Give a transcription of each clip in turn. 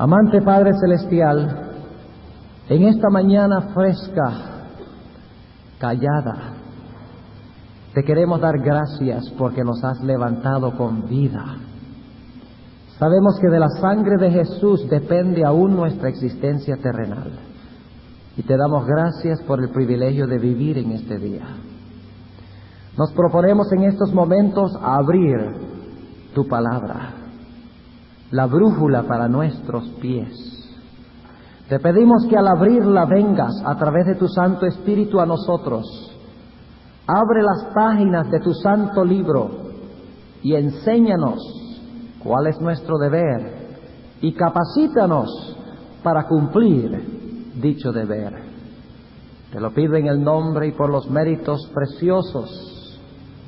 Amante Padre Celestial, en esta mañana fresca, callada, te queremos dar gracias porque nos has levantado con vida. Sabemos que de la sangre de Jesús depende aún nuestra existencia terrenal. Y te damos gracias por el privilegio de vivir en este día. Nos proponemos en estos momentos abrir tu palabra, la brújula para nuestros pies. Te pedimos que al abrirla vengas a través de tu Santo Espíritu a nosotros. Abre las páginas de tu santo libro y enséñanos cuál es nuestro deber y capacítanos para cumplir dicho deber. Te lo pido en el nombre y por los méritos preciosos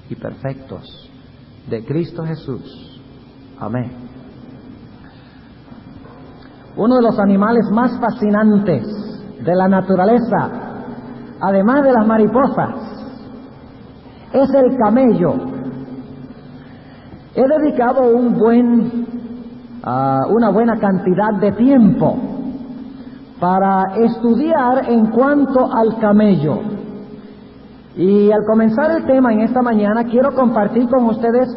y perfectos de Cristo Jesús. Amén. Uno de los animales más fascinantes de la naturaleza, además de las mariposas, es el camello. He dedicado una buena cantidad de tiempo para estudiar en cuanto al camello. Y al comenzar el tema en esta mañana, quiero compartir con ustedes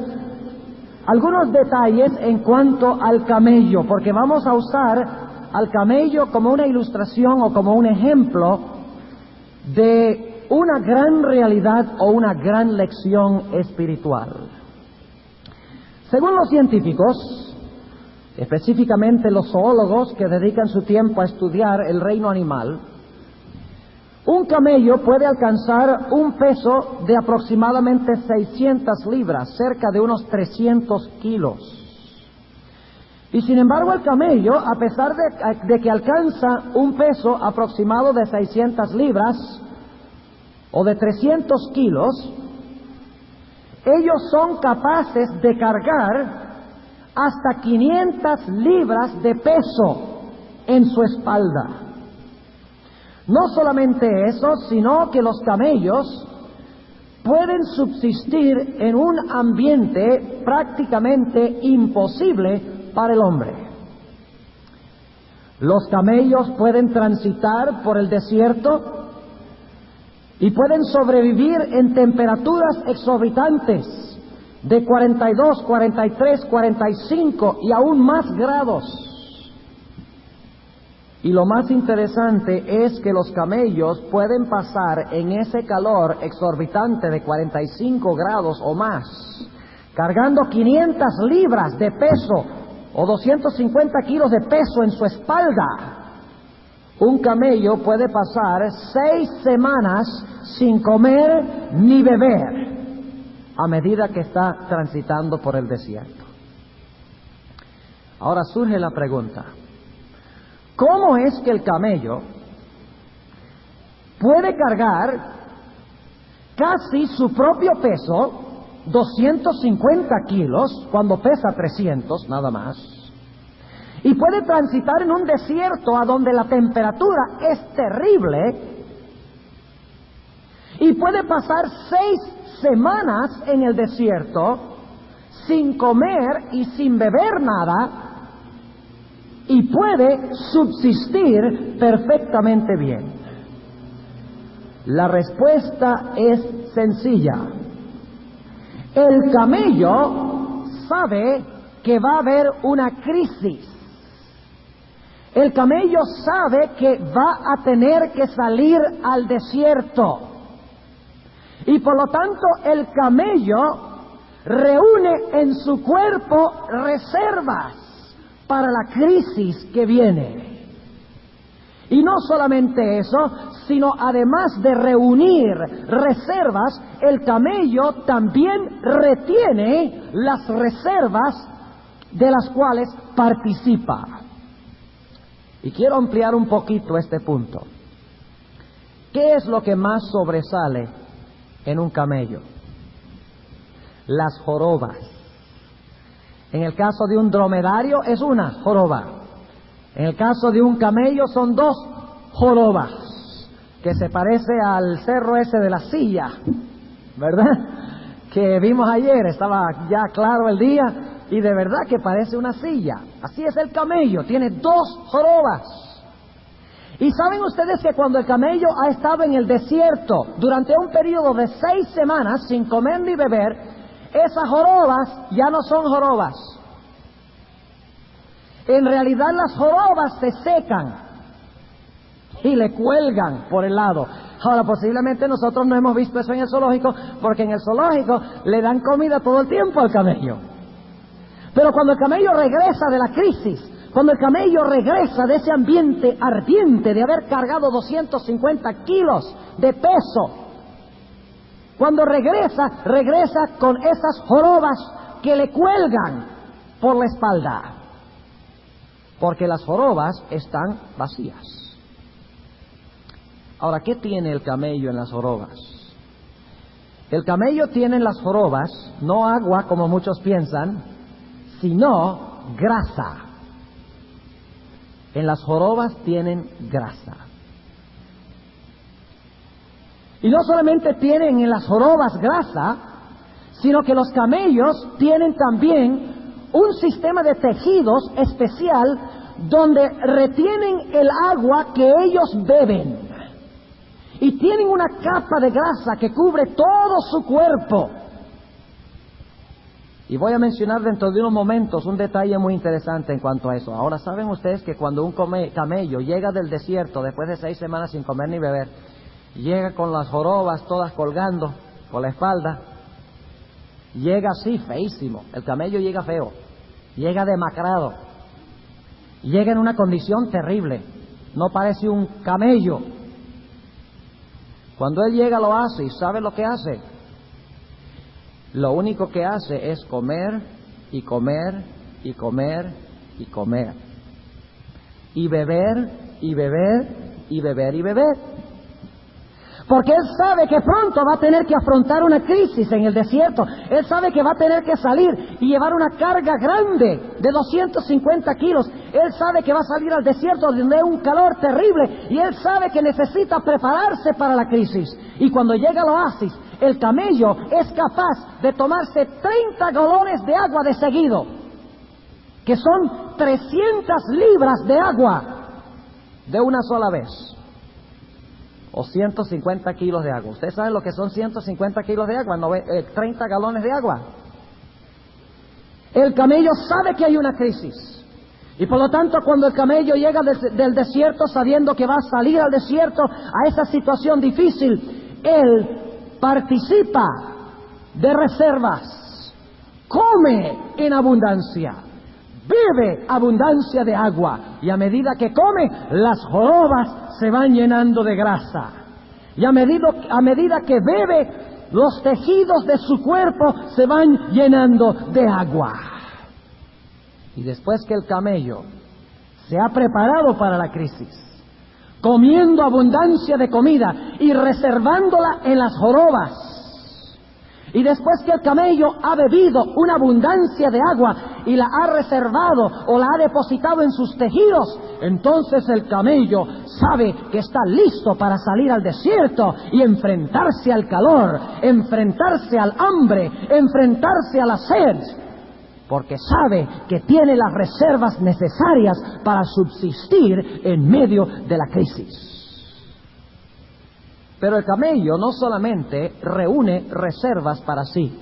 algunos detalles en cuanto al camello, porque vamos a usar al camello como una ilustración o como un ejemplo de una gran realidad o una gran lección espiritual. Según los científicos, específicamente los zoólogos que dedican su tiempo a estudiar el reino animal, un camello puede alcanzar un peso de aproximadamente 600 libras, cerca de unos 300 kilos. Y sin embargo el camello, a pesar de que alcanza un peso aproximado de 600 libras o de 300 kilos, ellos son capaces de cargar hasta 500 libras de peso en su espalda. No solamente eso, sino que los camellos pueden subsistir en un ambiente prácticamente imposible para el hombre. Los camellos pueden transitar por el desierto y pueden sobrevivir en temperaturas exorbitantes de 42, 43, 45 y aún más grados. Y lo más interesante es que los camellos pueden pasar en ese calor exorbitante de 45 grados o más, cargando 500 libras de peso o 250 kilos de peso en su espalda. Un camello puede pasar 6 semanas sin comer ni beber a medida que está transitando por el desierto. Ahora surge la pregunta: ¿cómo es que el camello puede cargar casi su propio peso, 250 kilos, cuando pesa 300 nada más, y puede transitar en un desierto a donde la temperatura es terrible, y puede pasar 6 semanas en el desierto sin comer y sin beber nada, y puede subsistir perfectamente bien? La respuesta es sencilla. El camello sabe que va a haber una crisis. El camello sabe que va a tener que salir al desierto. Y por lo tanto el camello reúne en su cuerpo reservas para la crisis que viene. Y no solamente eso, sino además de reunir reservas, el camello también retiene las reservas de las cuales participa. Y quiero ampliar un poquito este punto. ¿Qué es lo que más sobresale en un camello? Las jorobas. En el caso de un dromedario es una joroba. En el caso de un camello son 2 jorobas, que se parece al cerro ese de la silla, ¿verdad? Que vimos ayer, estaba ya claro el día, y de verdad que parece una silla. Así es el camello, tiene 2 jorobas. Y saben ustedes que cuando el camello ha estado en el desierto durante un periodo de 6 semanas sin comer ni beber, esas jorobas ya no son jorobas. En realidad las jorobas se secan y le cuelgan por el lado. Ahora, posiblemente nosotros no hemos visto eso en el zoológico, porque en el zoológico le dan comida todo el tiempo al camello. Pero cuando el camello regresa de la crisis, cuando el camello regresa de ese ambiente ardiente de haber cargado 250 kilos de peso, cuando regresa con esas jorobas que le cuelgan por la espalda, porque las jorobas están vacías. Ahora, ¿qué tiene el camello en las jorobas? El camello tiene en las jorobas no agua como muchos piensan, sino grasa. En las jorobas tienen grasa. Y no solamente tienen en las jorobas grasa, sino que los camellos tienen también un sistema de tejidos especial donde retienen el agua que ellos beben. Y tienen una capa de grasa que cubre todo su cuerpo. Y voy a mencionar dentro de unos momentos un detalle muy interesante en cuanto a eso. Ahora, ¿saben ustedes que cuando un camello llega del desierto después de 6 semanas sin comer ni beber, llega con las jorobas todas colgando por la espalda? Llega así, feísimo. El camello llega feo, llega demacrado, llega en una condición terrible. No parece un camello. Cuando él llega lo hace, ¿y sabe lo que hace? Lo único que hace es comer y comer y comer y comer. Y beber y beber y beber y beber. Porque él sabe que pronto va a tener que afrontar una crisis en el desierto. Él sabe que va a tener que salir y llevar una carga grande de 250 kilos. Él sabe que va a salir al desierto donde hay un calor terrible. Y él sabe que necesita prepararse para la crisis. Y cuando llega al oasis, el camello es capaz de tomarse 30 galones de agua de seguido, que son 300 libras de agua de una sola vez. O 150 kilos de agua. ¿Ustedes saben lo que son 150 kilos de agua? 30 galones de agua. El camello sabe que hay una crisis. Y por lo tanto, cuando el camello llega del desierto, sabiendo que va a salir al desierto, a esa situación difícil, él participa de reservas, come en abundancia, bebe abundancia de agua, y a medida que come, las jorobas se van llenando de grasa, y a medida que bebe, los tejidos de su cuerpo se van llenando de agua. Y después que el camello se ha preparado para la crisis, comiendo abundancia de comida y reservándola en las jorobas, y después que el camello ha bebido una abundancia de agua y la ha reservado o la ha depositado en sus tejidos, entonces el camello sabe que está listo para salir al desierto y enfrentarse al calor, enfrentarse al hambre, enfrentarse a la sed, porque sabe que tiene las reservas necesarias para subsistir en medio de la crisis. Pero el camello no solamente reúne reservas para sí.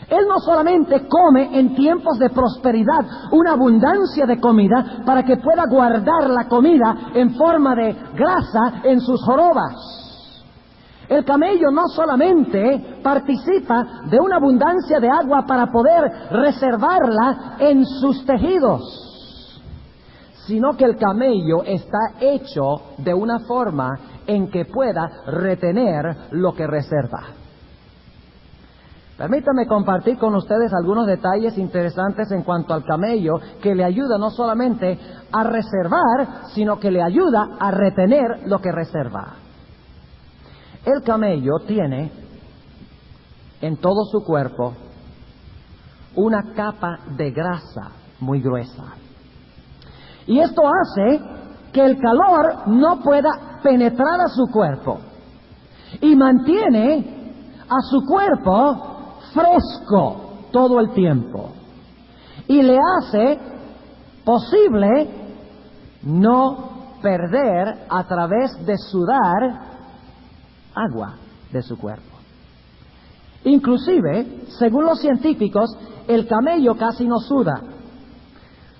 Él no solamente come en tiempos de prosperidad una abundancia de comida para que pueda guardar la comida en forma de grasa en sus jorobas. El camello no solamente participa de una abundancia de agua para poder reservarla en sus tejidos, sino que el camello está hecho de una forma en que pueda retener lo que reserva. Permítanme compartir con ustedes algunos detalles interesantes en cuanto al camello, que le ayuda no solamente a reservar, sino que le ayuda a retener lo que reserva. El camello tiene en todo su cuerpo una capa de grasa muy gruesa. Y esto hace que el calor no pueda penetrar a su cuerpo y mantiene a su cuerpo fresco todo el tiempo, y le hace posible no perder a través de sudar agua de su cuerpo. Inclusive, según los científicos, el camello casi no suda.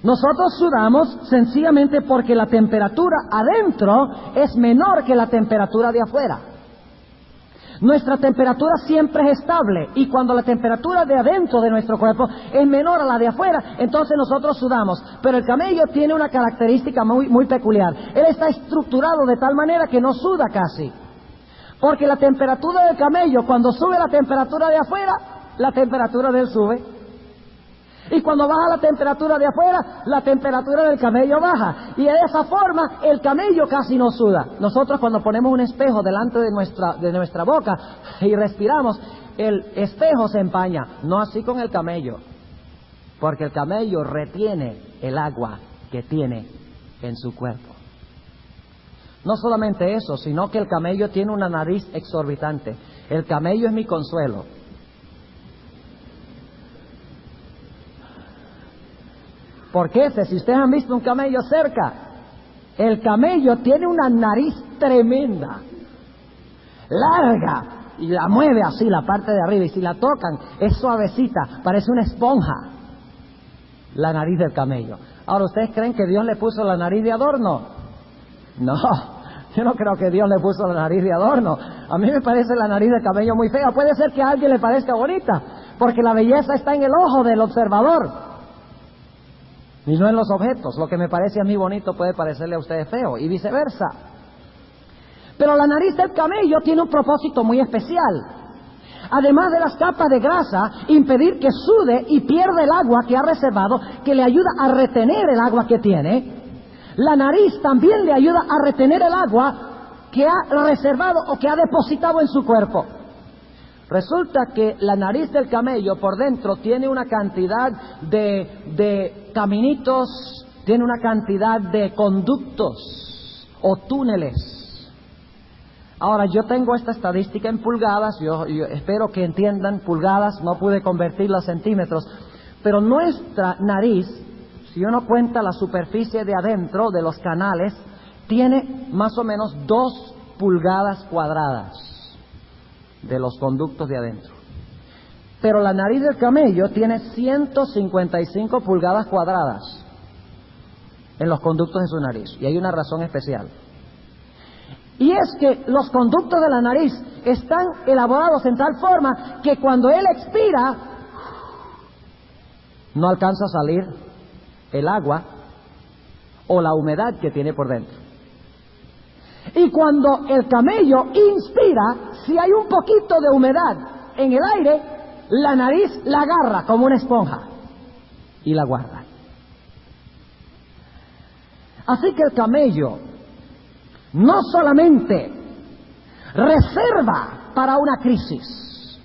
Nosotros sudamos sencillamente porque la temperatura adentro es menor que la temperatura de afuera. Nuestra temperatura siempre es estable, y cuando la temperatura de adentro de nuestro cuerpo es menor a la de afuera, entonces nosotros sudamos. Pero el camello tiene una característica muy peculiar. Él está estructurado de tal manera que no suda casi. Porque la temperatura del camello, cuando sube la temperatura de afuera, la temperatura de él sube. Y cuando baja la temperatura de afuera, la temperatura del camello baja. Y de esa forma, el camello casi no suda. Nosotros cuando ponemos un espejo delante de nuestra boca y respiramos, el espejo se empaña. No así con el camello. Porque el camello retiene el agua que tiene en su cuerpo. No solamente eso, sino que el camello tiene una nariz exorbitante. El camello es mi consuelo. Porque si ustedes han visto un camello cerca, el camello tiene una nariz tremenda, larga, y la mueve así la parte de arriba, y si la tocan es suavecita, parece una esponja, la nariz del camello. Ahora, ¿ustedes creen que Dios le puso la nariz de adorno? No, yo no creo que Dios le puso la nariz de adorno. A mí me parece la nariz del camello muy fea. Puede ser que a alguien le parezca bonita, porque la belleza está en el ojo del observador y no en los objetos. Lo que me parece a mí bonito puede parecerle a ustedes feo, y viceversa. Pero la nariz del camello tiene un propósito muy especial. Además de las capas de grasa, impedir que sude y pierda el agua que ha reservado, que le ayuda a retener el agua que tiene. La nariz también le ayuda a retener el agua que ha reservado o que ha depositado en su cuerpo. Resulta que la nariz del camello por dentro tiene una cantidad de caminitos, tiene una cantidad de conductos o túneles. Ahora, yo tengo esta estadística en pulgadas, yo espero que entiendan pulgadas, no pude convertirla a centímetros, pero nuestra nariz, si uno cuenta la superficie de adentro de los canales, tiene más o menos 2 pulgadas cuadradas de los conductos de adentro. Pero la nariz del camello tiene 155 pulgadas cuadradas en los conductos de su nariz, y hay una razón especial. Y es que los conductos de la nariz están elaborados en tal forma que cuando él expira, no alcanza a salir el agua o la humedad que tiene por dentro. Y cuando el camello inspira, si hay un poquito de humedad en el aire, la nariz la agarra como una esponja y la guarda. Así que el camello no solamente reserva para una crisis,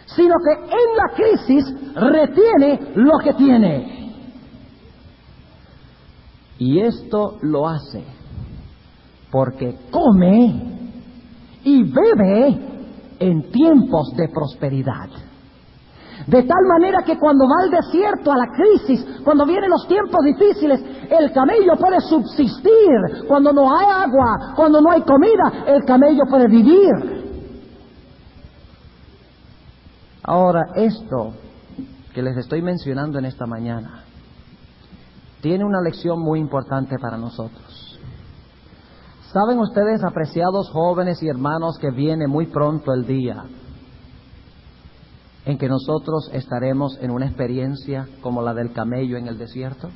sino que en la crisis retiene lo que tiene. Y esto lo hace porque come y bebe en tiempos de prosperidad. De tal manera que cuando va al desierto, a la crisis, cuando vienen los tiempos difíciles, el camello puede subsistir. Cuando no hay agua, cuando no hay comida, el camello puede vivir. Ahora, esto que les estoy mencionando en esta mañana tiene una lección muy importante para nosotros. ¿Saben ustedes, apreciados jóvenes y hermanos, que viene muy pronto el día en que nosotros estaremos en una experiencia como la del camello en el desierto?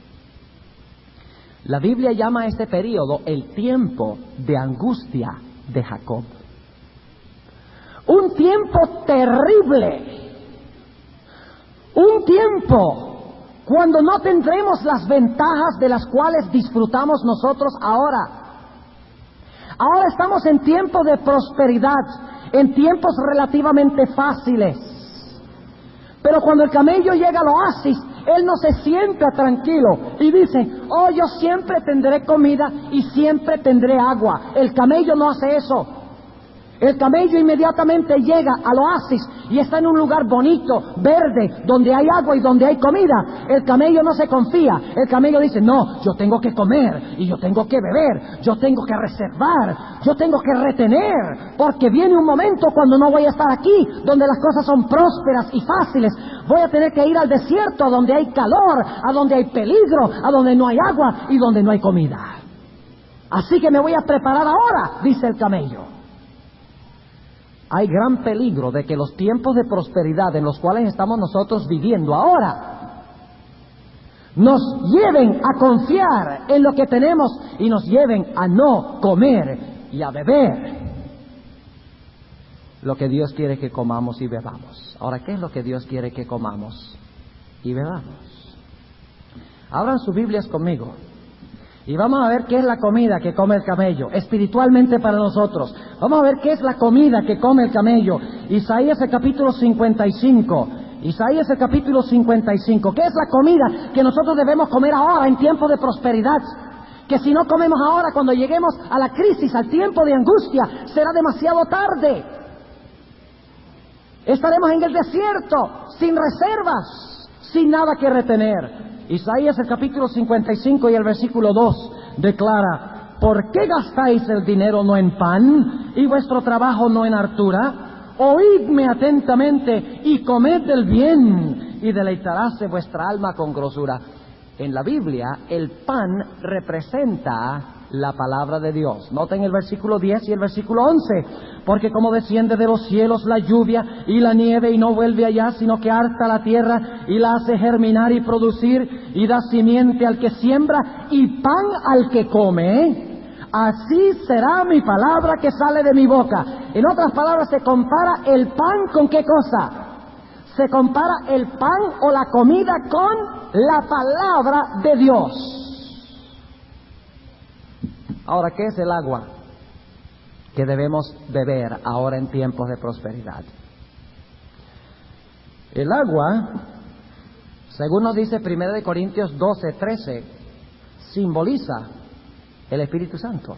La Biblia llama a este periodo el tiempo de angustia de Jacob. Un tiempo terrible. Un tiempo cuando no tendremos las ventajas de las cuales disfrutamos nosotros ahora. Ahora estamos en tiempos de prosperidad, en tiempos relativamente fáciles. Pero cuando el camello llega al oasis, él no se sienta tranquilo y dice: oh, yo siempre tendré comida y siempre tendré agua. El camello no hace eso. El camello inmediatamente llega al oasis y está en un lugar bonito, verde, donde hay agua y donde hay comida. El camello no se confía. El camello dice, no, yo tengo que comer y yo tengo que beber, yo tengo que reservar, yo tengo que retener, porque viene un momento cuando no voy a estar aquí, donde las cosas son prósperas y fáciles. Voy a tener que ir al desierto, donde hay calor, a donde hay peligro, a donde no hay agua y donde no hay comida. Así que me voy a preparar ahora, dice el camello. Hay gran peligro de que los tiempos de prosperidad en los cuales estamos nosotros viviendo ahora nos lleven a confiar en lo que tenemos y nos lleven a no comer y a beber lo que Dios quiere que comamos y bebamos. Ahora, ¿qué es lo que Dios quiere que comamos y bebamos? Abran sus Biblias conmigo. Y vamos a ver qué es la comida que come el camello, espiritualmente para nosotros. Vamos a ver qué es la comida que come el camello. Isaías el capítulo 55. Isaías el capítulo 55. ¿Qué es la comida que nosotros debemos comer ahora en tiempos de prosperidad? Que si no comemos ahora, cuando lleguemos a la crisis, al tiempo de angustia, será demasiado tarde. Estaremos en el desierto, sin reservas, sin nada que retener. Isaías el capítulo 55 y el versículo 2 declara: ¿por qué gastáis el dinero no en pan y vuestro trabajo no en hartura? Oídme atentamente y comed del bien, y deleitaráse vuestra alma con grosura. En la Biblia, el pan representa la palabra de Dios. Noten el versículo 10 y el versículo 11. Porque como desciende de los cielos la lluvia y la nieve y no vuelve allá, sino que harta la tierra y la hace germinar y producir y da simiente al que siembra y pan al que come, así será mi palabra que sale de mi boca. En otras palabras, se compara el pan con ¿qué cosa? Se compara el pan o la comida con la palabra de Dios. Ahora, ¿qué es el agua que debemos beber ahora en tiempos de prosperidad? El agua, según nos dice 1 Corintios 12:13, simboliza el Espíritu Santo.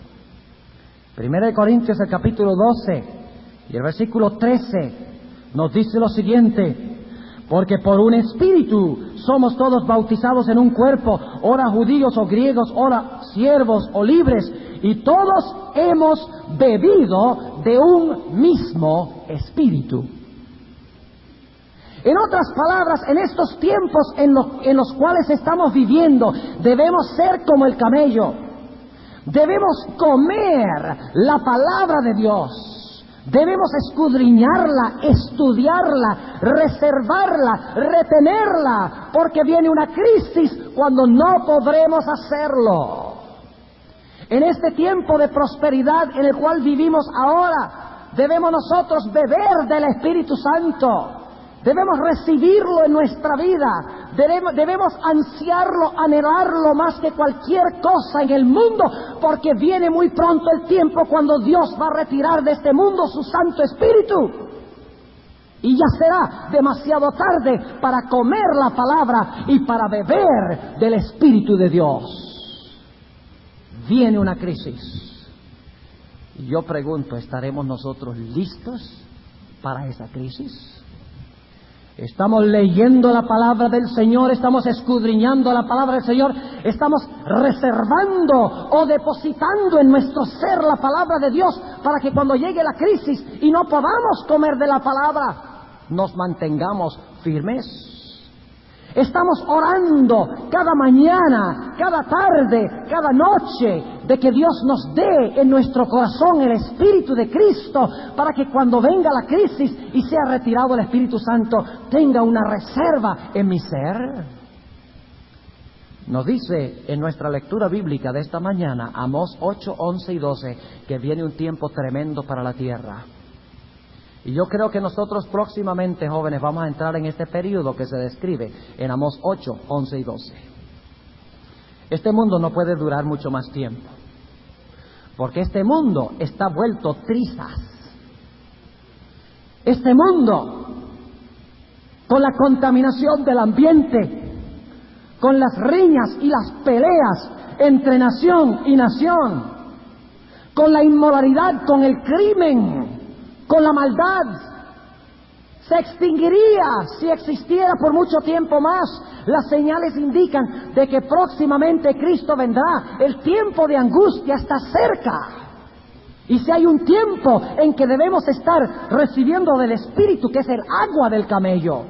1 Corintios el capítulo 12 y el versículo 13 nos dice lo siguiente: porque por un espíritu somos todos bautizados en un cuerpo, ora judíos o griegos, ora siervos o libres, y todos hemos bebido de un mismo espíritu. En otras palabras, en estos tiempos en los cuales estamos viviendo, debemos ser como el camello. Debemos comer la palabra de Dios. Debemos escudriñarla, estudiarla, reservarla, retenerla, porque viene una crisis cuando no podremos hacerlo. En este tiempo de prosperidad en el cual vivimos ahora, debemos nosotros beber del Espíritu Santo. Debemos recibirlo en nuestra vida. Debemos ansiarlo, anhelarlo más que cualquier cosa en el mundo, porque viene muy pronto el tiempo cuando Dios va a retirar de este mundo su Santo Espíritu. Y ya será demasiado tarde para comer la palabra y para beber del Espíritu de Dios. Viene una crisis. Y yo pregunto, ¿estaremos nosotros listos para esa crisis? Estamos leyendo la palabra del Señor, estamos escudriñando la palabra del Señor, estamos reservando o depositando en nuestro ser la palabra de Dios para que cuando llegue la crisis y no podamos comer de la palabra, nos mantengamos firmes. Estamos orando cada mañana, cada tarde, cada noche, de que Dios nos dé en nuestro corazón el Espíritu de Cristo, para que cuando venga la crisis y sea retirado el Espíritu Santo, tenga una reserva en mi ser. Nos dice en nuestra lectura bíblica de esta mañana, Amós 8, 11 y 12, que viene un tiempo tremendo para la tierra. Y yo creo que nosotros próximamente, jóvenes, vamos a entrar en este periodo que se describe en Amós 8, 11 y 12. Este mundo no puede durar mucho más tiempo, porque este mundo está vuelto trizas. Este mundo, con la contaminación del ambiente, con las riñas y las peleas entre nación y nación, con la inmoralidad, con el crimen, con la maldad. Se extinguiría si existiera por mucho tiempo más. Las señales indican de que próximamente Cristo vendrá. El tiempo de angustia está cerca. Y si hay un tiempo en que debemos estar recibiendo del Espíritu, que es el agua del camello,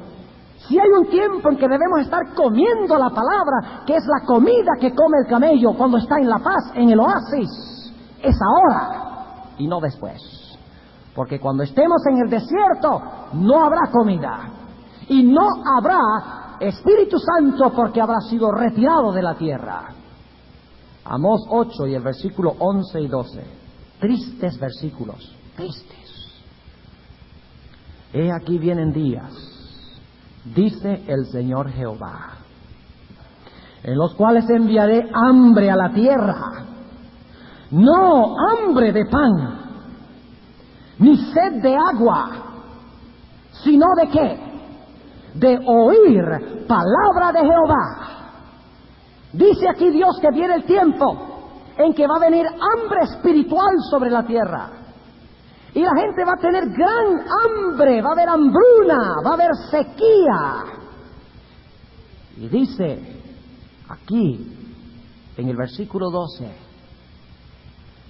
si hay un tiempo en que debemos estar comiendo la palabra, que es la comida que come el camello cuando está en la paz, en el oasis, es ahora y no después. Porque cuando estemos en el desierto no habrá comida y no habrá Espíritu Santo, porque habrá sido retirado de la tierra. Amós 8 y el versículo 11 y 12. Tristes versículos, tristes. He aquí vienen días, dice el Señor Jehová, en los cuales enviaré hambre a la tierra, no hambre de pan, ni sed de agua, sino ¿de qué? De oír palabra de Jehová. Dice aquí Dios que viene el tiempo en que va a venir hambre espiritual sobre la tierra. Y la gente va a tener gran hambre, va a haber hambruna, va a haber sequía. Y dice aquí, en el versículo 12,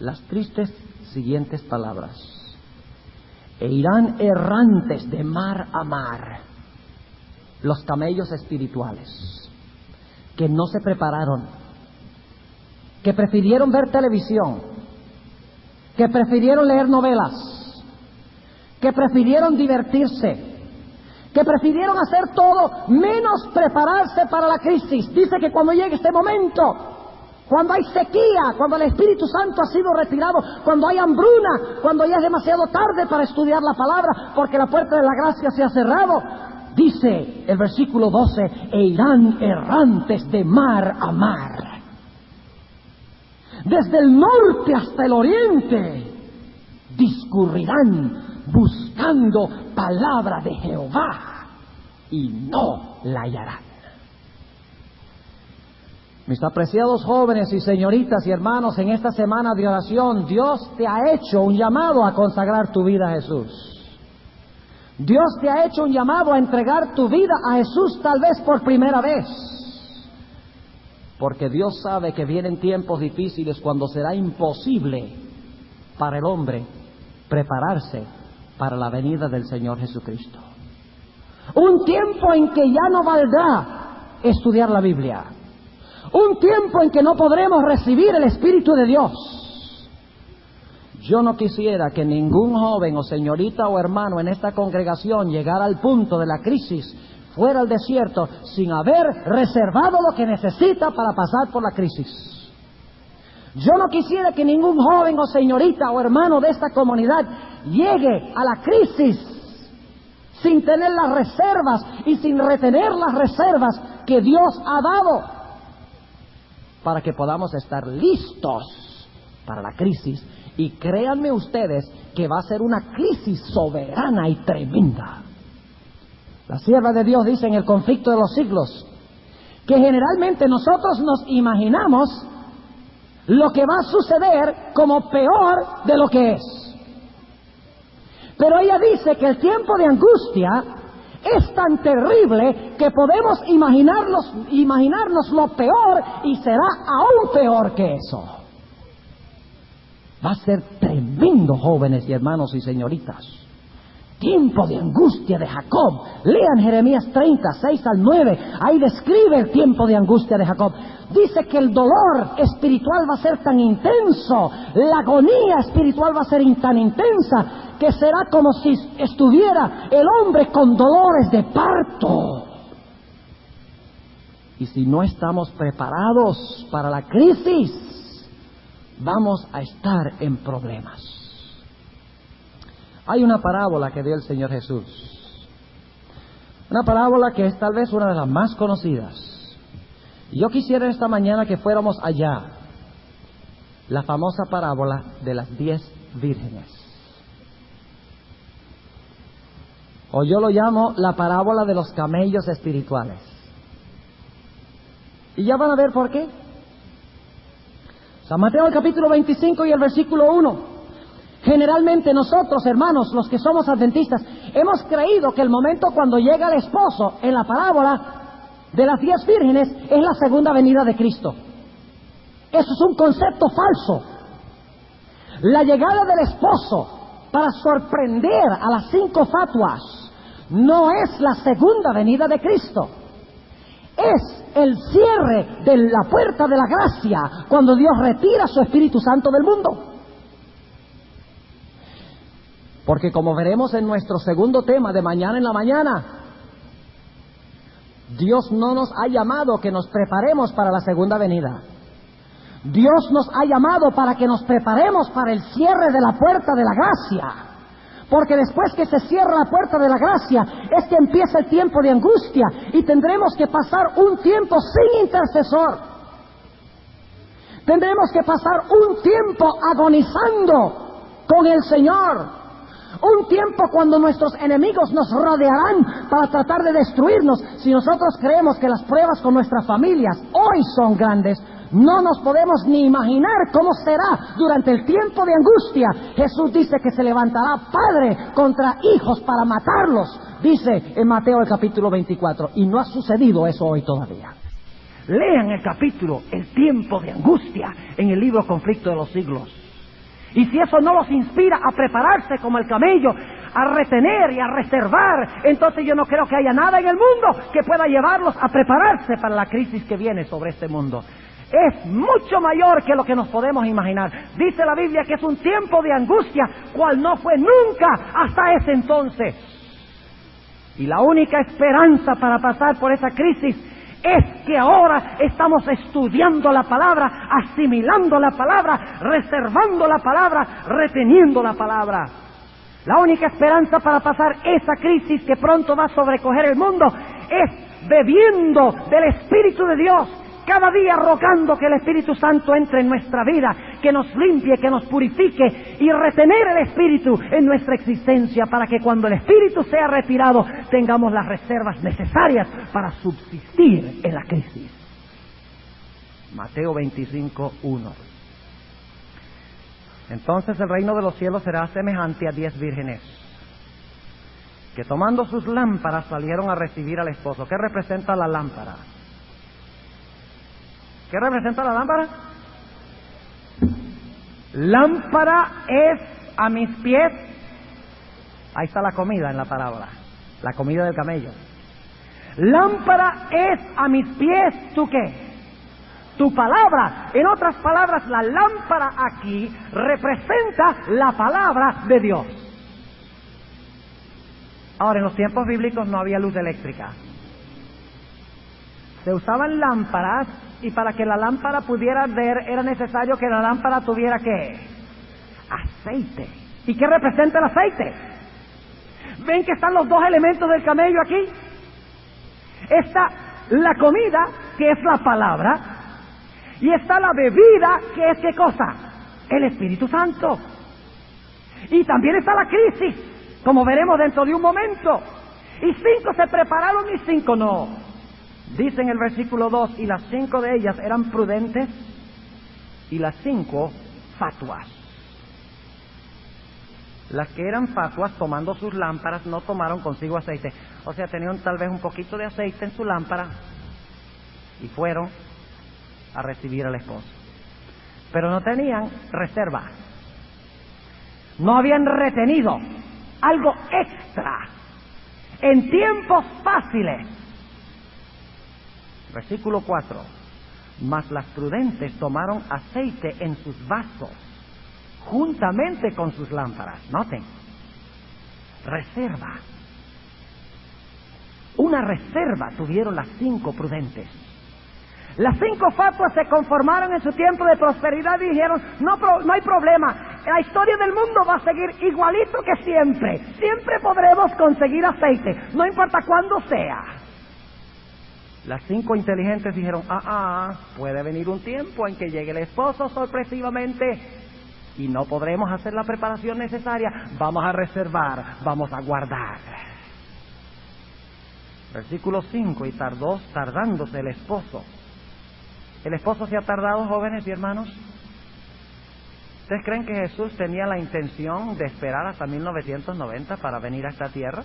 las tristes siguientes palabras: e irán errantes de mar a mar los camellos espirituales, que no se prepararon, que prefirieron ver televisión, que prefirieron leer novelas, que prefirieron divertirse, que prefirieron hacer todo menos prepararse para la crisis. Dice que cuando llegue este momento, cuando hay sequía, cuando el Espíritu Santo ha sido retirado, cuando hay hambruna, cuando ya es demasiado tarde para estudiar la palabra, porque la puerta de la gracia se ha cerrado, dice el versículo 12, e irán errantes de mar a mar, desde el norte hasta el oriente, discurrirán buscando palabra de Jehová y no la hallarán. Mis apreciados jóvenes y señoritas y hermanos, en esta semana de oración, Dios te ha hecho un llamado a consagrar tu vida a Jesús. Dios te ha hecho un llamado a entregar tu vida a Jesús, tal vez por primera vez. Porque Dios sabe que vienen tiempos difíciles cuando será imposible para el hombre prepararse para la venida del Señor Jesucristo. Un tiempo en que ya no valdrá estudiar la Biblia. Un tiempo en que no podremos recibir el Espíritu de Dios. Yo no quisiera que ningún joven o señorita o hermano en esta congregación llegara al punto de la crisis, fuera al desierto, sin haber reservado lo que necesita para pasar por la crisis. Yo no quisiera que ningún joven o señorita o hermano de esta comunidad llegue a la crisis sin tener las reservas y sin retener las reservas que Dios ha dado para que podamos estar listos para la crisis. Y créanme ustedes que va a ser una crisis soberana y tremenda. La sierva de Dios dice en el conflicto de los siglos que generalmente nosotros nos imaginamos lo que va a suceder como peor de lo que es. Pero ella dice que el tiempo de angustia es tan terrible que podemos imaginarnos lo peor y será aún peor que eso. Va a ser tremendo, jóvenes y hermanos y señoritas. Tiempo de angustia de Jacob. Lean Jeremías 30, 6 al 9. Ahí describe el tiempo de angustia de Jacob. Dice que el dolor espiritual va a ser tan intenso, la agonía espiritual va a ser tan intensa, que será como si estuviera el hombre con dolores de parto. Y si no estamos preparados para la crisis, vamos a estar en problemas. Hay una parábola que dio el Señor Jesús. Una parábola que es tal vez una de las más conocidas. Y yo quisiera esta mañana que fuéramos allá. La famosa parábola de las 10 vírgenes. O yo lo llamo la parábola de los camellos espirituales. Y ya van a ver por qué. San Mateo el capítulo 25 y el versículo 1. Generalmente nosotros, hermanos, los que somos adventistas, hemos creído que el momento cuando llega el esposo en la parábola de las 10 vírgenes es la segunda venida de Cristo. Eso es un concepto falso. La llegada del esposo para sorprender a las 5 fatuas no es la segunda venida de Cristo. Es el cierre de la puerta de la gracia cuando Dios retira su Espíritu Santo del mundo. Porque como veremos en nuestro segundo tema de mañana en la mañana, Dios no nos ha llamado que nos preparemos para la segunda venida. Dios nos ha llamado para que nos preparemos para el cierre de la puerta de la gracia. Porque después que se cierra la puerta de la gracia, es que empieza el tiempo de angustia y tendremos que pasar un tiempo sin intercesor. Tendremos que pasar un tiempo agonizando con el Señor. Un tiempo cuando nuestros enemigos nos rodearán para tratar de destruirnos. Si nosotros creemos que las pruebas con nuestras familias hoy son grandes, no nos podemos ni imaginar cómo será durante el tiempo de angustia. Jesús dice que se levantará padre contra hijos para matarlos, dice en Mateo el capítulo 24, y no ha sucedido eso hoy todavía. Lean el capítulo, el tiempo de angustia, en el libro Conflicto de los Siglos. Y si eso no los inspira a prepararse como el camello, a retener y a reservar, entonces yo no creo que haya nada en el mundo que pueda llevarlos a prepararse para la crisis que viene sobre este mundo. Es mucho mayor que lo que nos podemos imaginar. Dice la Biblia que es un tiempo de angustia, cual no fue nunca hasta ese entonces. Y la única esperanza para pasar por esa crisis es que ahora estamos estudiando la palabra, asimilando la palabra, reservando la palabra, reteniendo la palabra. La única esperanza para pasar esa crisis que pronto va a sobrecoger el mundo es bebiendo del Espíritu de Dios, cada día rogando que el Espíritu Santo entre en nuestra vida, que nos limpie, que nos purifique y retener el Espíritu en nuestra existencia para que cuando el Espíritu sea retirado tengamos las reservas necesarias para subsistir en la crisis. Mateo 25:1. Entonces el reino de los cielos será semejante a 10 vírgenes que tomando sus lámparas salieron a recibir al esposo. ¿Qué representa la lámpara? ¿Qué representa la lámpara? Lámpara es a mis pies. Ahí está la comida en la parábola, la comida del camello. Lámpara es a mis pies, ¿tú qué? Tu palabra. En otras palabras, la lámpara aquí representa la palabra de Dios. Ahora, en los tiempos bíblicos no había luz eléctrica. Se usaban lámparas y para que la lámpara pudiera arder era necesario que la lámpara tuviera ¿qué? Aceite. ¿Y qué representa el aceite? ¿Ven que están los dos elementos del camello aquí? Está la comida, que es la palabra, y está la bebida, que es ¿qué cosa? El Espíritu Santo. Y también está la crisis, como veremos dentro de un momento. Y 5 se prepararon y 5 no. Dice en el versículo 2, y las 5 de ellas eran prudentes y las 5 fatuas. Las que eran fatuas, tomando sus lámparas, no tomaron consigo aceite. O sea, tenían tal vez un poquito de aceite en su lámpara y fueron a recibir al esposo. Pero no tenían reserva. No habían retenido algo extra en tiempos fáciles. Versículo 4. Mas las prudentes tomaron aceite en sus vasos, juntamente con sus lámparas. Noten, reserva. Una reserva tuvieron las 5 prudentes. Las 5 fatuas se conformaron en su tiempo de prosperidad y dijeron, no hay problema, la historia del mundo va a seguir igualito que siempre. Siempre podremos conseguir aceite, no importa cuándo sea. Las 5 inteligentes dijeron, puede venir un tiempo en que llegue el esposo sorpresivamente y no podremos hacer la preparación necesaria. Vamos a reservar, vamos a guardar. Versículo 5, y tardándose el esposo. ¿El esposo se ha tardado, jóvenes y hermanos? ¿Ustedes creen que Jesús tenía la intención de esperar hasta 1990 para venir a esta tierra?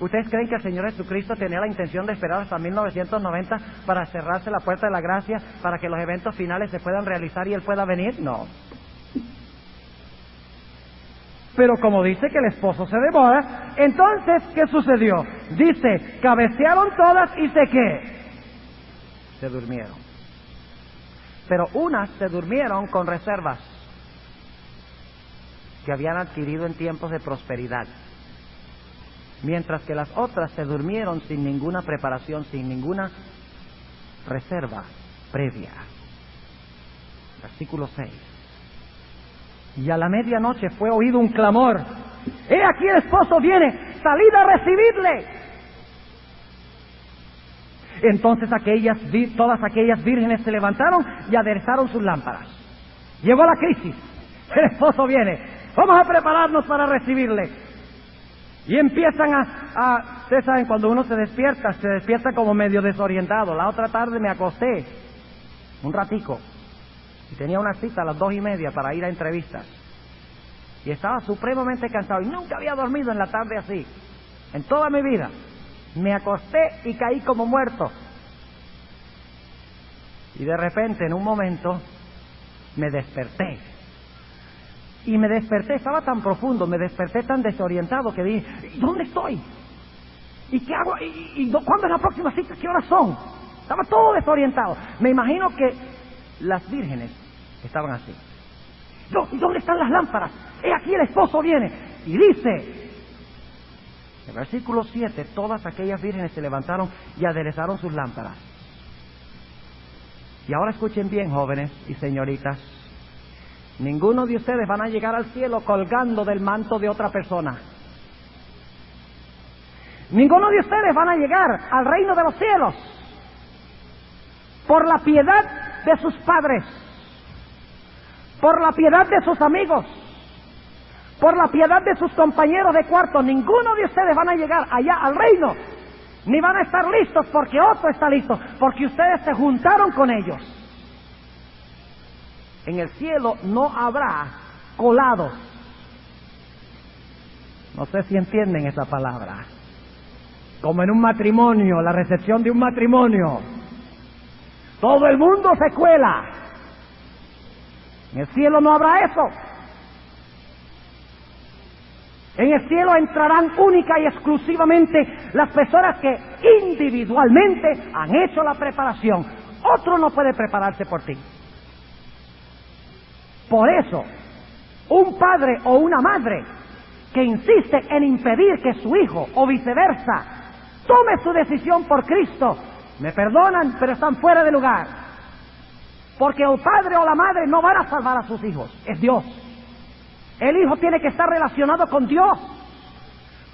¿Ustedes creen que el Señor Jesucristo tenía la intención de esperar hasta 1990 para cerrarse la puerta de la gracia, para que los eventos finales se puedan realizar y Él pueda venir? No. Pero como dice que el esposo se devora, entonces, ¿qué sucedió? Dice, cabecearon todas y se durmieron. Pero unas se durmieron con reservas que habían adquirido en tiempos de prosperidad, mientras que las otras se durmieron sin ninguna preparación, sin ninguna reserva previa. Versículo 6. Y a la medianoche fue oído un clamor: ¡He aquí el esposo viene! ¡Salid a recibirle! Entonces todas aquellas vírgenes se levantaron y aderezaron sus lámparas. Llegó la crisis. El esposo viene. Vamos a prepararnos para recibirle. Y empiezan ustedes saben, cuando uno se despierta como medio desorientado. La otra tarde me acosté un ratico y tenía una cita a las 2:30 para ir a entrevistas. Y estaba supremamente cansado y nunca había dormido en la tarde así, en toda mi vida. Me acosté y caí como muerto. Y de repente, en un momento, me desperté. Y me desperté, estaba tan profundo, me desperté tan desorientado que dije: ¿dónde estoy? ¿Y qué hago? ¿Cuándo es la próxima cita? ¿Qué horas son? Estaba todo desorientado. Me imagino que las vírgenes estaban así. ¿Y dónde están las lámparas? He aquí el esposo viene. Y dice, en versículo 7, todas aquellas vírgenes se levantaron y aderezaron sus lámparas. Y ahora escuchen bien, jóvenes y señoritas. Ninguno de ustedes van a llegar al cielo colgando del manto de otra persona. Ninguno de ustedes van a llegar al reino de los cielos por la piedad de sus padres, por la piedad de sus amigos, por la piedad de sus compañeros de cuarto. Ninguno de ustedes van a llegar allá al reino, ni van a estar listos porque otro está listo, porque ustedes se juntaron con ellos. En el cielo no habrá colados. No sé si entienden esa palabra. Como en un matrimonio, la recepción de un matrimonio. Todo el mundo se cuela. En el cielo no habrá eso. En el cielo entrarán única y exclusivamente las personas que individualmente han hecho la preparación. Otro no puede prepararse por ti. Por eso, un padre o una madre que insiste en impedir que su hijo o viceversa tome su decisión por Cristo, me perdonan, pero están fuera de lugar. Porque el padre o la madre no van a salvar a sus hijos, es Dios. El hijo tiene que estar relacionado con Dios,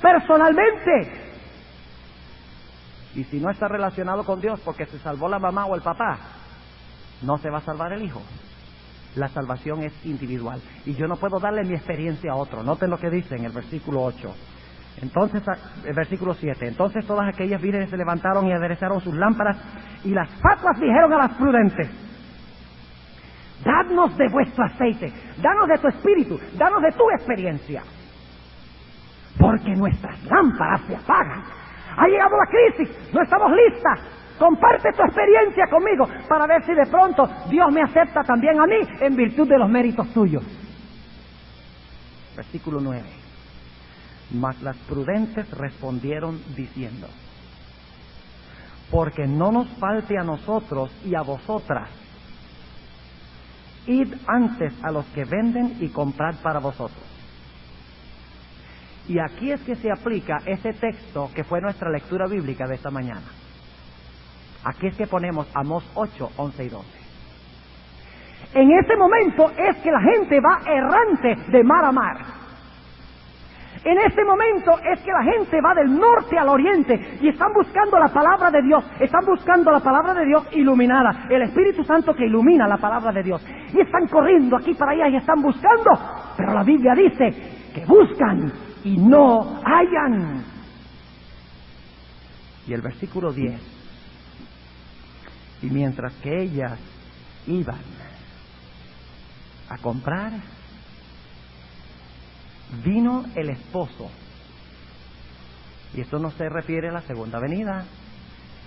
personalmente. Y si no está relacionado con Dios porque se salvó la mamá o el papá, no se va a salvar el hijo. La salvación es individual. Y yo no puedo darle mi experiencia a otro. Noten lo que dice en el versículo 8. Entonces, el versículo 7. Entonces todas aquellas vírgenes se levantaron y aderezaron sus lámparas, y las fatuas dijeron a las prudentes: dadnos de vuestro aceite, danos de tu espíritu, danos de tu experiencia, porque nuestras lámparas se apagan. Ha llegado la crisis, no estamos listas. Comparte tu experiencia conmigo para ver si de pronto Dios me acepta también a mí en virtud de los méritos tuyos. Versículo 9. Mas las prudentes respondieron diciendo: porque no nos falte a nosotros y a vosotras, id antes a los que venden y comprad para vosotros. Y aquí es que se aplica ese texto que fue nuestra lectura bíblica de esta mañana. Aquí es que ponemos Amós 8, 11 y 12. En ese momento es que la gente va errante de mar a mar. En este momento es que la gente va del norte al oriente y están buscando la palabra de Dios. Están buscando la palabra de Dios iluminada. El Espíritu Santo que ilumina la palabra de Dios. Y están corriendo aquí para allá y están buscando. Pero la Biblia dice que buscan y no hallan. Y el versículo 10. Y mientras que ellas iban, a comprar. Vino el esposo. Y esto no se refiere a la segunda venida.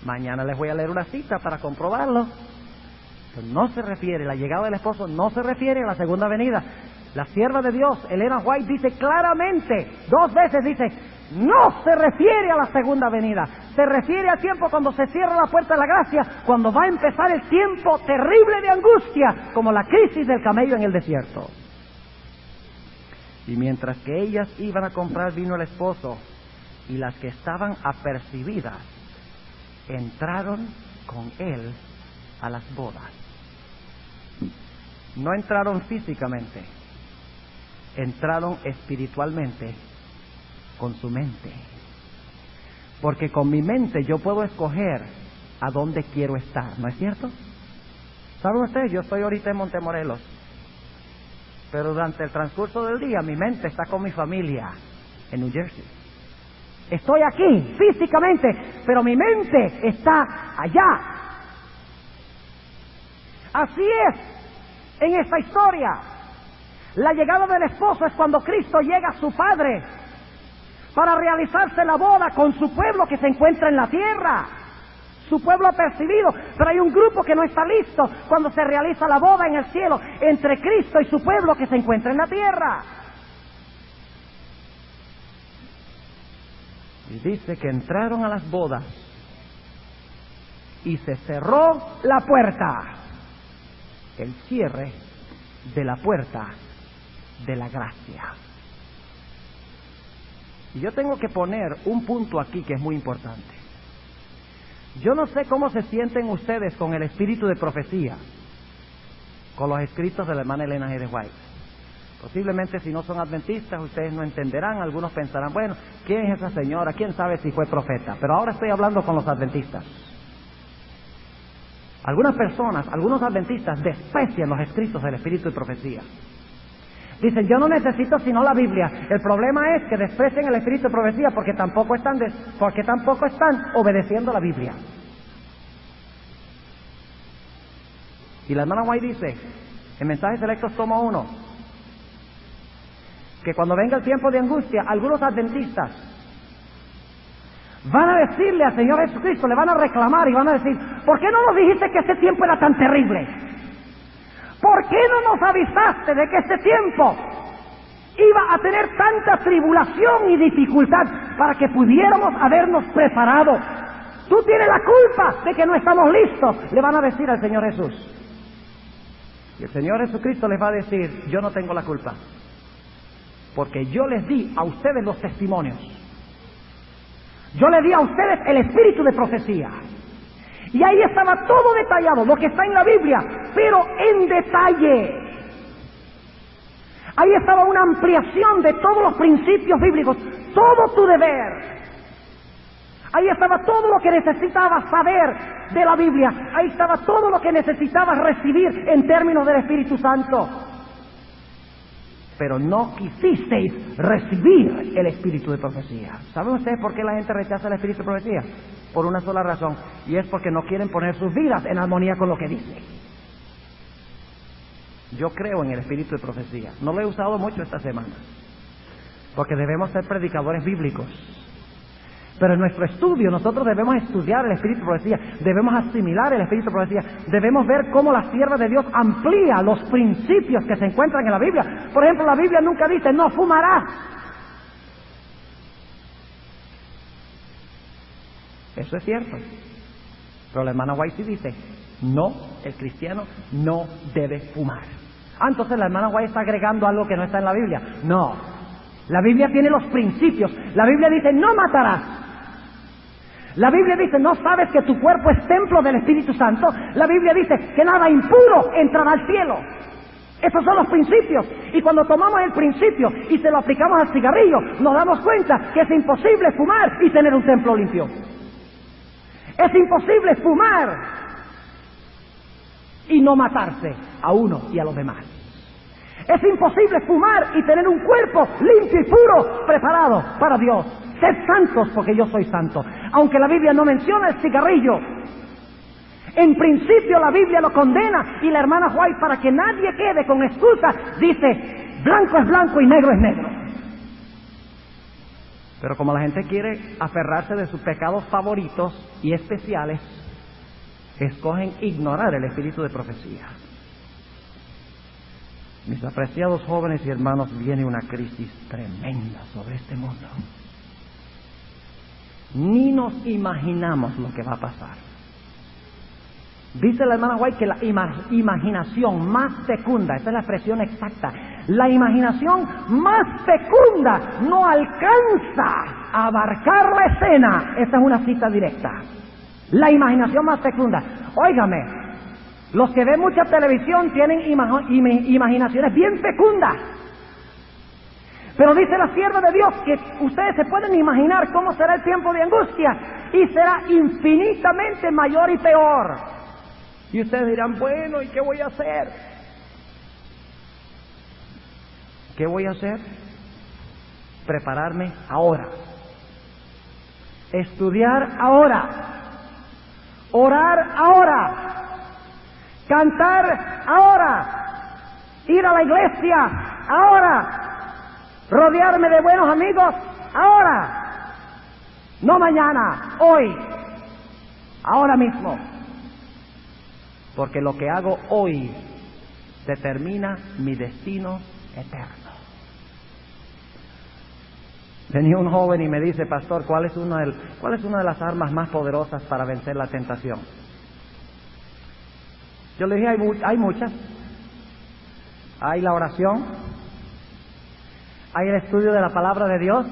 Mañana les voy a leer una cita para comprobarlo. Pero no se refiere, la llegada del esposo no se refiere a la segunda venida. La sierva de Dios, Elena White, dice claramente, 2 veces dice, no se refiere a la segunda venida. Se refiere al tiempo cuando se cierra la puerta de la gracia, cuando va a empezar el tiempo terrible de angustia, como la crisis del camello en el desierto. Y mientras que ellas iban a comprar, vino el esposo, y las que estaban apercibidas entraron con él a las bodas. No entraron físicamente, entraron espiritualmente con su mente. Porque con mi mente yo puedo escoger a dónde quiero estar, ¿no es cierto? ¿Saben ustedes? Yo estoy ahorita en Montemorelos, pero durante el transcurso del día mi mente está con mi familia en New Jersey. Estoy aquí físicamente, pero mi mente está allá. Así es en esta historia. La llegada del esposo es cuando Cristo llega a su Padre para realizarse la boda con su pueblo que se encuentra en la tierra. Su pueblo apercibido, pero hay un grupo que no está listo cuando se realiza la boda en el cielo entre Cristo y su pueblo que se encuentra en la tierra. Y dice que entraron a las bodas y se cerró la puerta. El cierre de la puerta de la gracia. Y yo tengo que poner un punto aquí que es muy importante. Yo no sé cómo se sienten ustedes con el espíritu de profecía, con los escritos de la hermana Elena G. White. Posiblemente si no son adventistas ustedes no entenderán, algunos pensarán, bueno, ¿quién es esa señora? ¿Quién sabe si fue profeta? Pero ahora estoy hablando con los adventistas. Algunas personas, algunos adventistas desprecian los escritos del espíritu de profecía. Dicen, yo no necesito sino la Biblia. El problema es que desprecian el espíritu de profecía porque tampoco están obedeciendo la Biblia. Y la hermana White dice, en Mensajes Selectos tomo 1, que cuando venga el tiempo de angustia, algunos adventistas van a decirle al Señor Jesucristo, le van a reclamar y van a decir, ¿por qué no nos dijiste que ese tiempo era tan terrible? ¿Por qué no nos avisaste de que este tiempo iba a tener tanta tribulación y dificultad para que pudiéramos habernos preparado? Tú tienes la culpa de que no estamos listos, le van a decir al Señor Jesús. Y el Señor Jesucristo les va a decir, yo no tengo la culpa, porque yo les di a ustedes los testimonios. Yo les di a ustedes el espíritu de profecía. Y ahí estaba todo detallado, lo que está en la Biblia, pero en detalle. Ahí estaba una ampliación de todos los principios bíblicos, todo tu deber. Ahí estaba todo lo que necesitabas saber de la Biblia. Ahí estaba todo lo que necesitabas recibir en términos del Espíritu Santo. Pero no quisisteis recibir el espíritu de profecía. ¿Saben ustedes por qué la gente rechaza el espíritu de profecía? Por una sola razón, y es porque no quieren poner sus vidas en armonía con lo que dice. Yo creo en el espíritu de profecía. No lo he usado mucho esta semana, porque debemos ser predicadores bíblicos. Pero en nuestro estudio nosotros debemos estudiar el espíritu de profecía, debemos asimilar el espíritu de profecía, debemos ver cómo la sierva de Dios amplía los principios que se encuentran en la Biblia. Por ejemplo, la Biblia nunca dice, no fumarás. Eso es cierto. Pero la hermana White sí dice, no, el cristiano no debe fumar. Ah, entonces la hermana White está agregando algo que no está en la Biblia. No, la Biblia tiene los principios. La Biblia dice, no matarás. La Biblia dice, ¿no sabes que tu cuerpo es templo del Espíritu Santo? La Biblia dice que nada impuro entrará al cielo. Esos son los principios. Y cuando tomamos el principio y se lo aplicamos al cigarrillo, nos damos cuenta que es imposible fumar y tener un templo limpio. Es imposible fumar y no matarse a uno y a los demás. Es imposible fumar y tener un cuerpo limpio y puro, preparado para Dios. Sed santos porque yo soy santo. Aunque la Biblia no menciona el cigarrillo, En principio la Biblia lo condena y la hermana White, para que nadie quede con excusa, dice, blanco es blanco y negro es negro. Pero como la gente quiere aferrarse de sus pecados favoritos y especiales, escogen ignorar el espíritu de profecía. Mis apreciados jóvenes y hermanos, viene una crisis tremenda sobre este mundo. Ni nos imaginamos lo que va a pasar. Dice la hermana White que la imaginación más fecunda, esa es la expresión exacta, la imaginación más fecunda no alcanza a abarcar la escena. Esta es una cita directa. La imaginación más fecunda. Óigame, los que ven mucha televisión tienen imaginaciones bien fecundas. Pero dice la sierva de Dios que ustedes se pueden imaginar cómo será el tiempo de angustia y será infinitamente mayor y peor. Y ustedes dirán, bueno, ¿y qué voy a hacer? ¿Qué voy a hacer? Prepararme ahora. Estudiar ahora. Orar ahora. Cantar ahora. Ir a la iglesia ahora. Rodearme de buenos amigos ahora. No mañana, hoy. Ahora mismo. Porque lo que hago hoy determina mi destino eterno. Venía un joven y me dice, pastor, ¿cuál es una de las armas más poderosas para vencer la tentación? Yo le dije, hay muchas. Hay la oración, hay el estudio de la palabra de Dios,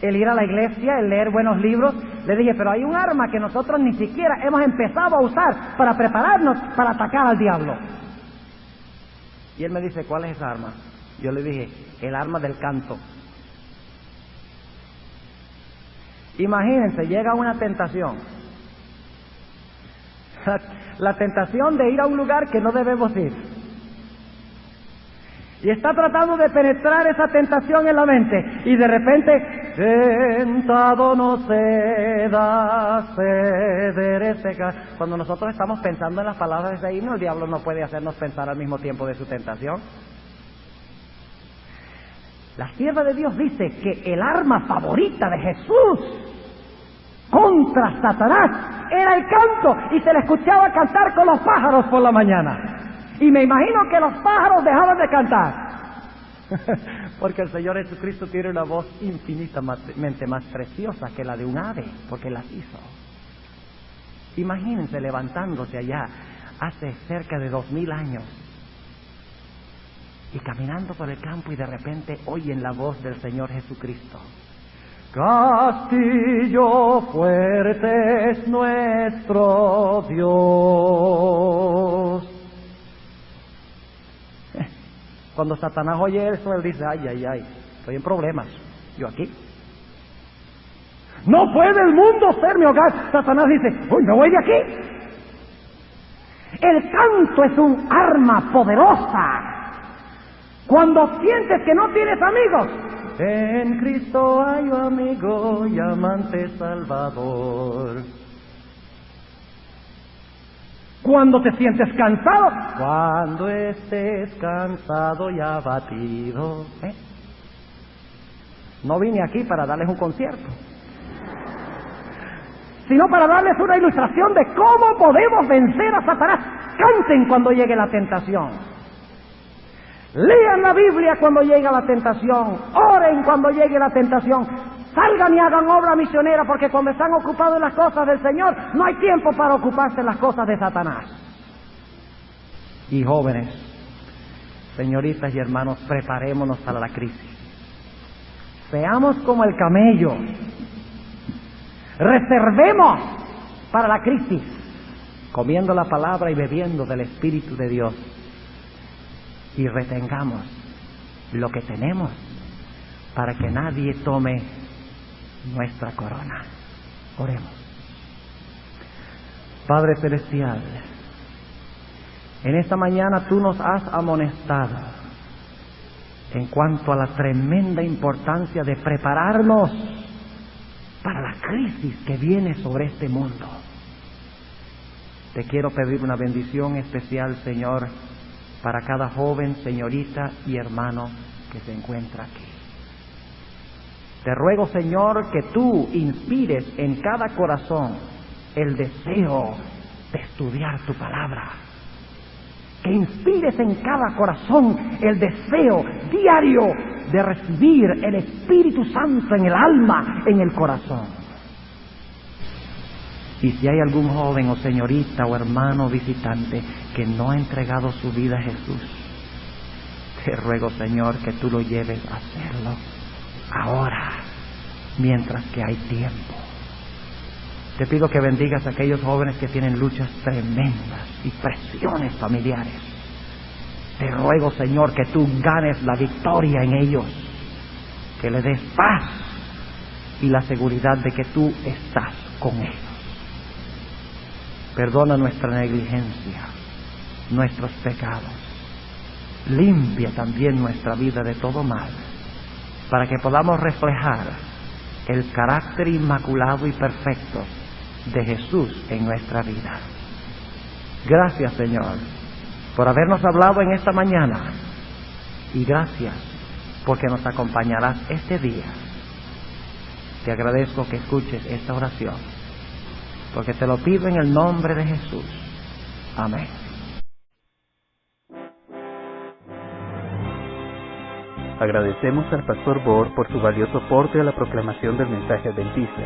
el ir a la iglesia, el leer buenos libros. Le dije, pero hay un arma que nosotros ni siquiera hemos empezado a usar para prepararnos para atacar al diablo. Y él me dice, ¿cuál es esa arma? Yo le dije, el arma del canto. Imagínense, llega una tentación. La tentación de ir a un lugar que no debemos ir. Y está tratando de penetrar esa tentación en la mente. Y de repente, tentado no cedas, ceder seca. Cuando nosotros estamos pensando en las palabras de ese himno, el diablo no puede hacernos pensar al mismo tiempo de su tentación. La sierva de Dios dice que el arma favorita de Jesús contra Satanás era el canto, y se le escuchaba cantar con los pájaros por la mañana. Y me imagino que los pájaros dejaban de cantar. Porque el Señor Jesucristo tiene una voz infinitamente más preciosa que la de un ave, porque las hizo. Imagínense levantándose allá hace cerca de 2000 años y caminando por el campo, y de repente oyen la voz del Señor Jesucristo. Castillo fuerte es nuestro Dios. Cuando Satanás oye eso, él dice, ay, estoy en problemas, yo aquí. No puede el mundo ser mi hogar. Satanás dice, uy, me voy de aquí. El canto es un arma poderosa. Cuando sientes que no tienes amigos, en Cristo hay un amigo y amante Salvador. Cuando te sientes cansado, cuando estés cansado y abatido. No vine aquí para darles un concierto, sino para darles una ilustración de cómo podemos vencer a Satanás. Canten cuando llegue la tentación. Lean la Biblia cuando llegue la tentación. Oren cuando llegue la tentación. Salgan y hagan obra misionera, porque cuando están ocupados en las cosas del Señor, no hay tiempo para ocuparse en las cosas de Satanás. Y jóvenes, señoritas y hermanos, preparémonos para la crisis. Seamos como el camello. Reservemos para la crisis, comiendo la palabra y bebiendo del Espíritu de Dios. Y retengamos lo que tenemos para que nadie tome nuestra corona. Oremos. Padre Celestial, en esta mañana tú nos has amonestado en cuanto a la tremenda importancia de prepararnos para la crisis que viene sobre este mundo. Te quiero pedir una bendición especial, Señor, para cada joven, señorita y hermano que se encuentra aquí. Te ruego, Señor, que tú inspires en cada corazón el deseo de estudiar tu palabra. Que inspires en cada corazón el deseo diario de recibir el Espíritu Santo en el alma, en el corazón. Y si hay algún joven o señorita o hermano visitante que no ha entregado su vida a Jesús, te ruego, Señor, que tú lo lleves a hacerlo ahora, mientras que hay tiempo. Te pido que bendigas a aquellos jóvenes que tienen luchas tremendas y presiones familiares. Te ruego, Señor, que tú ganes la victoria en ellos, que les des paz y la seguridad de que tú estás con ellos. Perdona nuestra negligencia, nuestros pecados. Limpia también nuestra vida de todo mal, para que podamos reflejar el carácter inmaculado y perfecto de Jesús en nuestra vida. Gracias, Señor, por habernos hablado en esta mañana, y gracias porque nos acompañarás este día. Te agradezco que escuches esta oración, porque te lo pido en el nombre de Jesús. Amén. Agradecemos al Pastor Bohr por su valioso aporte a la proclamación del mensaje adventista.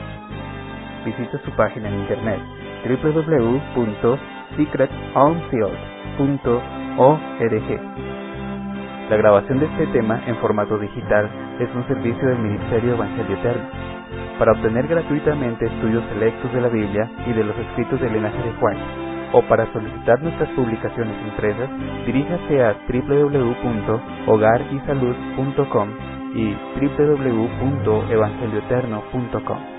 Visite su página en internet www.secrethomefield.org. La grabación de este tema en formato digital es un servicio del Ministerio Evangelio Eterno. Para obtener gratuitamente estudios selectos de la Biblia y de los escritos del linaje de Juan, o para solicitar nuestras publicaciones impresas, diríjase a www.hogarysalud.com y www.evangelioeterno.com.